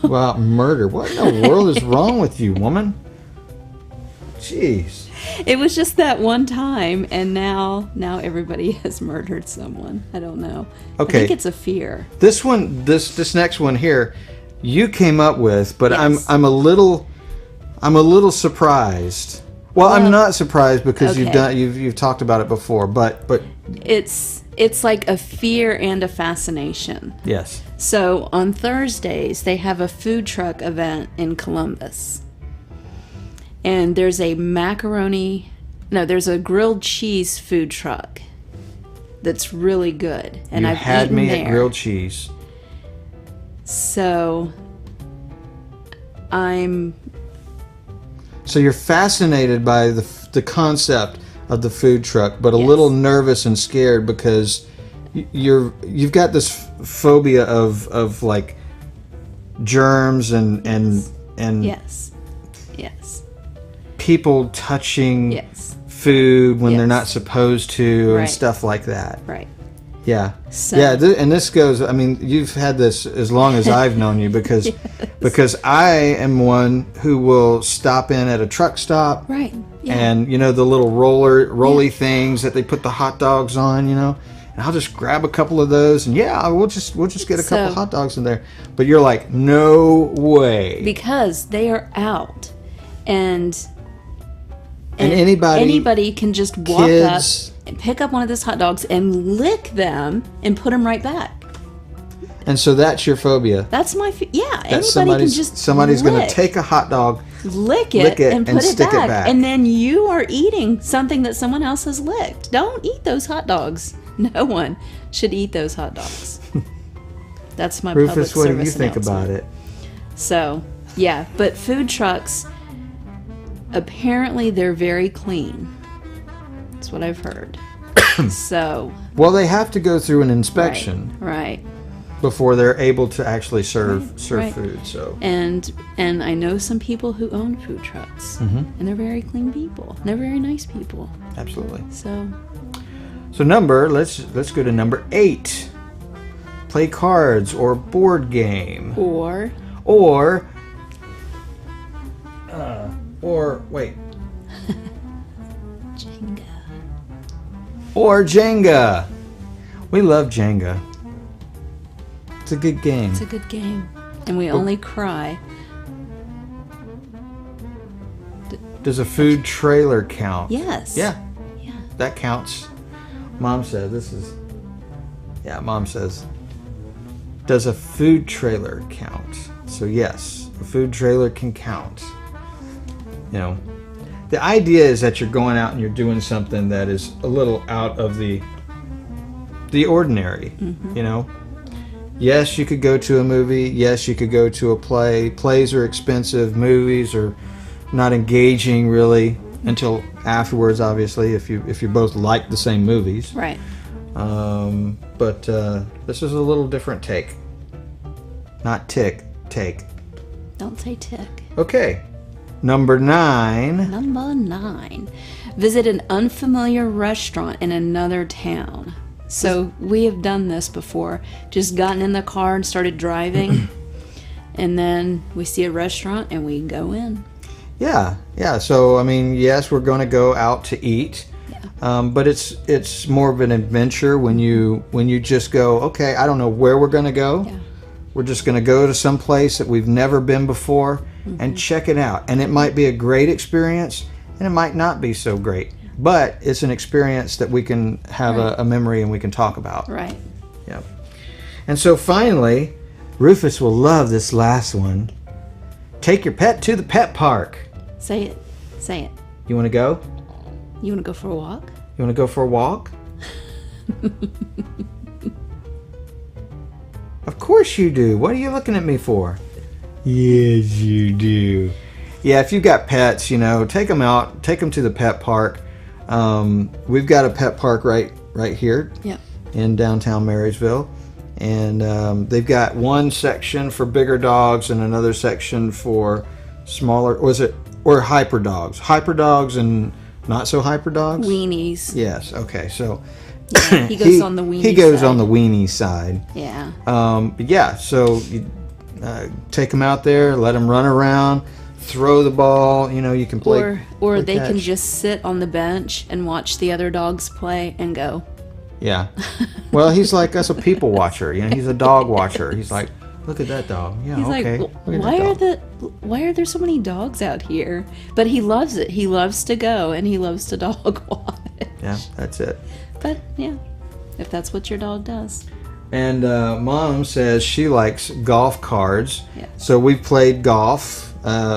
S1: about murder. What in the world is wrong with you, woman? Jeez.
S2: It was just that one time, and now everybody has murdered someone. I don't know.
S1: Okay.
S2: I think it's a fear.
S1: This one, this next one here, you came up with, but
S2: Yes.
S1: I'm a little surprised. Well, I'm not surprised because you've talked about it before, but
S2: it's like a fear and a fascination.
S1: yes.
S2: So on Thursdays they have a food truck event in Columbus, and there's a grilled cheese food truck that's really good, and
S1: You
S2: I've
S1: had
S2: eaten
S1: me
S2: there.
S1: at grilled cheese.
S2: So
S1: So you're fascinated by the concept of the food truck, but a
S2: Yes.
S1: little nervous and scared because you've got this phobia of like germs and
S2: yes,
S1: people touching
S2: yes,
S1: food when they're
S2: Yes.
S1: not supposed to and
S2: Right.
S1: stuff like that.
S2: right.
S1: Yeah.
S2: So-
S1: Yeah, and this goes, I mean, you've had this as long as I've known you because I am one who will stop in at a truck stop.
S2: Right. Yeah.
S1: And the little rolly things that they put the hot dogs on, and I'll just grab a couple of those, and we'll just get a couple
S2: So-
S1: hot dogs in there. But you're like, no way.
S2: Because they are out, and
S1: anybody
S2: can just walk up and pick up one of those hot dogs and lick them and put them right back.
S1: And so that's your phobia.
S2: That's my
S1: That
S2: anybody can just
S1: somebody's going
S2: lick.
S1: to take a hot dog,
S2: lick it and put it
S1: stick it
S2: back.
S1: back.
S2: And then you are eating something that someone else has licked. Don't eat those hot dogs. No one should eat those hot dogs. That's my
S1: Rufus,
S2: public
S1: what do you
S2: service
S1: think about
S2: announcement.
S1: it?
S2: So, yeah, but food trucks, apparently they're very clean. That's what I've heard. So,
S1: Well, they have to go through an inspection
S2: right.
S1: before they're able to actually serve
S2: Right.
S1: food. So
S2: And I know some people who own food trucks, and they're very clean people. They're very nice people.
S1: absolutely.
S2: So,
S1: Let's go to number 8. Play cards or board game
S2: or
S1: wait.
S2: Jenga.
S1: Or Jenga. We love Jenga. It's a good game.
S2: It's a good game. And we only cry.
S1: Does a food trailer count?
S2: Yes.
S1: Yeah,
S2: Yeah.
S1: that counts. Mom says Mom says, does a food trailer count? So yes, a food trailer can count. You know, the idea is that you're going out and you're doing something that is a little out of the ordinary. You know, yes, you could go to a movie. Yes, you could go to a play. Plays are expensive. Movies are not engaging really until afterwards. Obviously, if you both like the same movies.
S2: Right.
S1: But this is a little different take. Not take.
S2: Don't say tick.
S1: Okay. Number 9.
S2: Number 9. Visit an unfamiliar restaurant in another town. So we have done this before. Just gotten in the car and started driving. And then we see a restaurant and we go in.
S1: Yeah. So I mean, yes, we're going to go out to eat, but it's more of an adventure when you just go. Okay, I don't know where we're going to go.
S2: Yeah.
S1: We're just going to go to some place that we've never been before and check it out. And it might be a great experience, and it might not be so great. But it's an experience that we can have a memory and we can talk about.
S2: Right.
S1: Yep. And so finally, Rufus will love this last one. Take your pet to the pet park.
S2: Say it. Say it.
S1: You want to go?
S2: You want to go for a walk?
S1: You want to go for a walk? Of course you do. What are you looking at me for? Yes, you do. Yeah, if you've got pets, you know, take them out. Take them to the pet park. We've got a pet park right here
S2: Yep.
S1: in downtown Marysville. And they've got one section for bigger dogs and another section for smaller, or hyper dogs. Hyper dogs and not so hyper dogs?
S2: Weenies.
S1: Yes, okay. So
S2: Yeah, he goes on the weenie
S1: He goes
S2: side.
S1: on the weenie side.
S2: Yeah.
S1: But yeah, so you take them out there, let them run around, throw the ball, you know, you can play.
S2: Or
S1: play
S2: they can
S1: catch.
S2: just sit on the bench and watch the other dogs play and go.
S1: Yeah. Well, he's like us, a people watcher. You know, he's a dog watcher. He's like, look at that dog. Yeah,
S2: He's
S1: okay.
S2: like,
S1: Look at that dog."
S2: why are there so many dogs out here? But he loves it. He loves to go and he loves to dog watch.
S1: Yeah, that's it.
S2: But yeah, if that's what your dog does.
S1: And Mom says she likes golf cards.
S2: Yeah.
S1: So we've played golf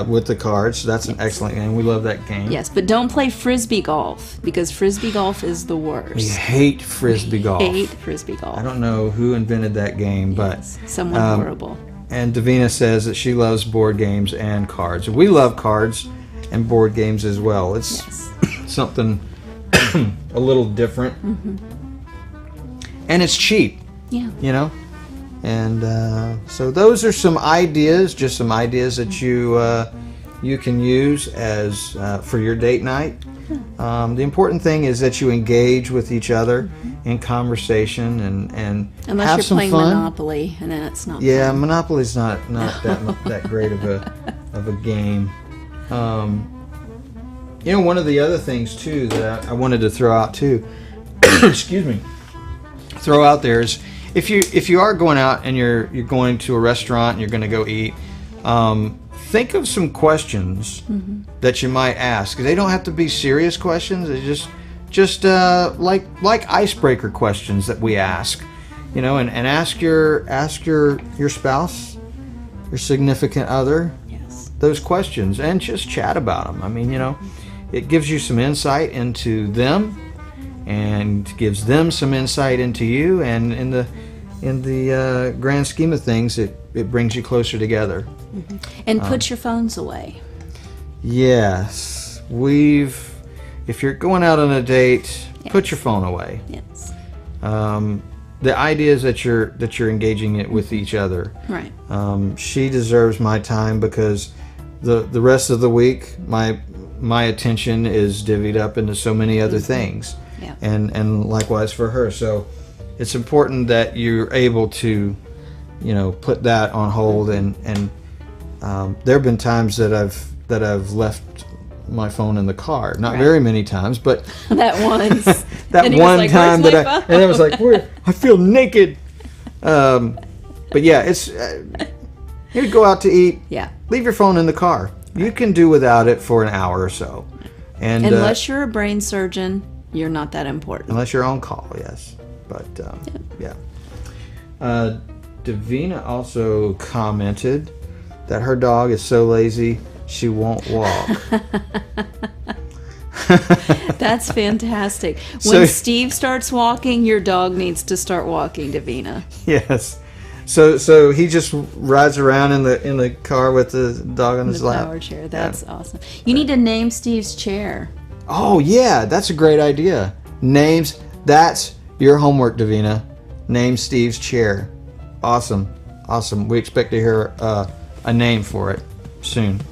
S1: with the cards. That's an excellent game. We love that game.
S2: Yes, but don't play frisbee golf because frisbee golf is the
S1: We
S2: worst.
S1: hate frisbee golf.
S2: Hate frisbee golf.
S1: I don't know who invented that game, but
S2: Someone horrible.
S1: and Davina says that she loves board games and cards. We love cards and board games as well. It's
S2: Yes.
S1: something a little different, and it's cheap.
S2: Yeah.
S1: You know, and so those are some ideas, just some ideas that you can use as for your date night. The important thing is that you engage with each other in conversation and
S2: Unless
S1: have
S2: you're
S1: some
S2: playing
S1: fun.
S2: Monopoly, and then it's not
S1: Yeah,
S2: fun.
S1: Monopoly's not that great of a game. You know, one of the other things too that I wanted to throw out too, excuse me, throw out there is, if you are going out and you're going to a restaurant and you're going to go eat, think of some questions that you might ask. They don't have to be serious questions. It's just like icebreaker questions that we ask, and ask your spouse, your significant other, those questions, and just chat about them. I mean, it gives you some insight into them, and gives them some insight into you, and in the grand scheme of things, it brings you closer together.
S2: And put your phones away.
S1: Yes, if you're going out on a date, put your phone away.
S2: Yes.
S1: The idea is that you're engaging it with each other.
S2: Right.
S1: She deserves my time because the rest of the week my attention is divvied up into so many other things.
S2: Yeah.
S1: And likewise for her. So it's important that you're able to, put that on hold. And there have been times that I've left my phone in the car. Not very many times, but
S2: that once.
S1: that one time that I was like, I feel naked. But yeah, it's you go out to eat.
S2: Yeah.
S1: Leave your phone in the car. You can do without it for an hour or so. And
S2: unless you're a brain surgeon, you're not that important.
S1: Unless you're on call, yes. But yeah. Davina also commented that her dog is so lazy she won't walk.
S2: That's fantastic. When Steve starts walking, your dog needs to start walking, Davina.
S1: Yes. So he just rides around in the car with the dog on his lap.
S2: The power chair. That's awesome. You need to name Steve's chair.
S1: Oh yeah, that's a great idea. Names. That's your homework, Davina. Name Steve's chair. Awesome. We expect to hear a name for it soon.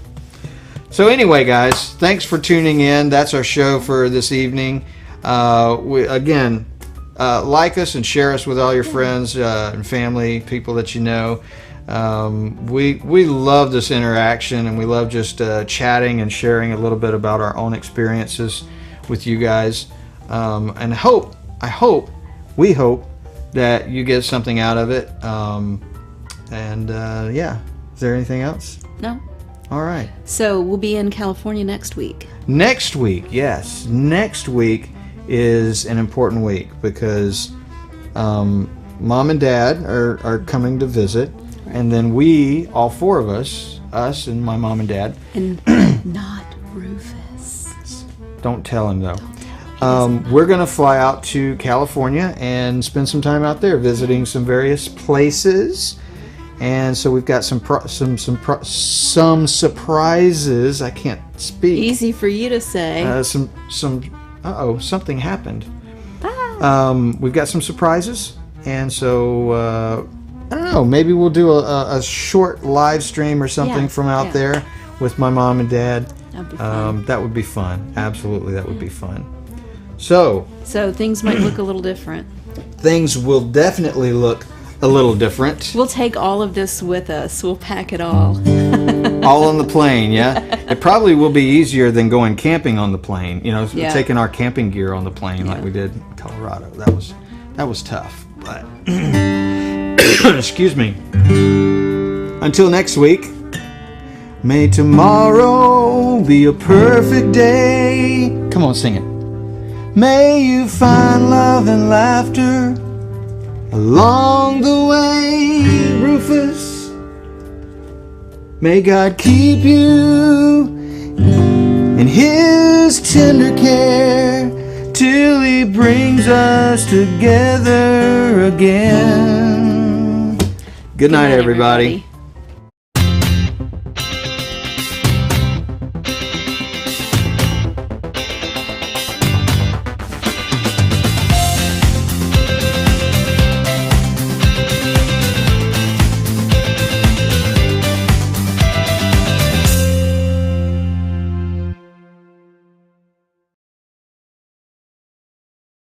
S1: So anyway, guys, thanks for tuning in. That's our show for this evening. Like us and share us with all your friends and family, people that you know. We love this interaction, and we love just chatting and sharing a little bit about our own experiences with you guys. And we hope that you get something out of it. Is there anything else?
S2: No.
S1: All right.
S2: So we'll be in California next week.
S1: Next week, yes. Next week is an important week because Mom and Dad are coming to visit. Right. And then we, all four of us and my mom and dad.
S2: And not Rufus.
S1: Don't tell him, though. We're going to fly out to California and spend some time out there visiting some various places. And so we've got some surprises. I can't speak.
S2: Easy for you to say.
S1: Something happened. We've got some surprises, and so I don't know. Maybe we'll do a short live stream or something from out there with my mom and dad.
S2: That'd be fun.
S1: That would be fun. Absolutely, that would be fun. So
S2: things might look a little different.
S1: Things will definitely look a little different.
S2: We'll take all of this with us. We'll pack it all.
S1: All on the plane, yeah? It probably will be easier than going camping on the plane. Taking our camping gear on the plane like we did in Colorado. That was tough. But excuse me. Until next week, may tomorrow be a perfect day. Come on, sing it. May you find love and laughter along the way, Rufus. May God keep you in His tender care till He brings us together again. Good night, everybody.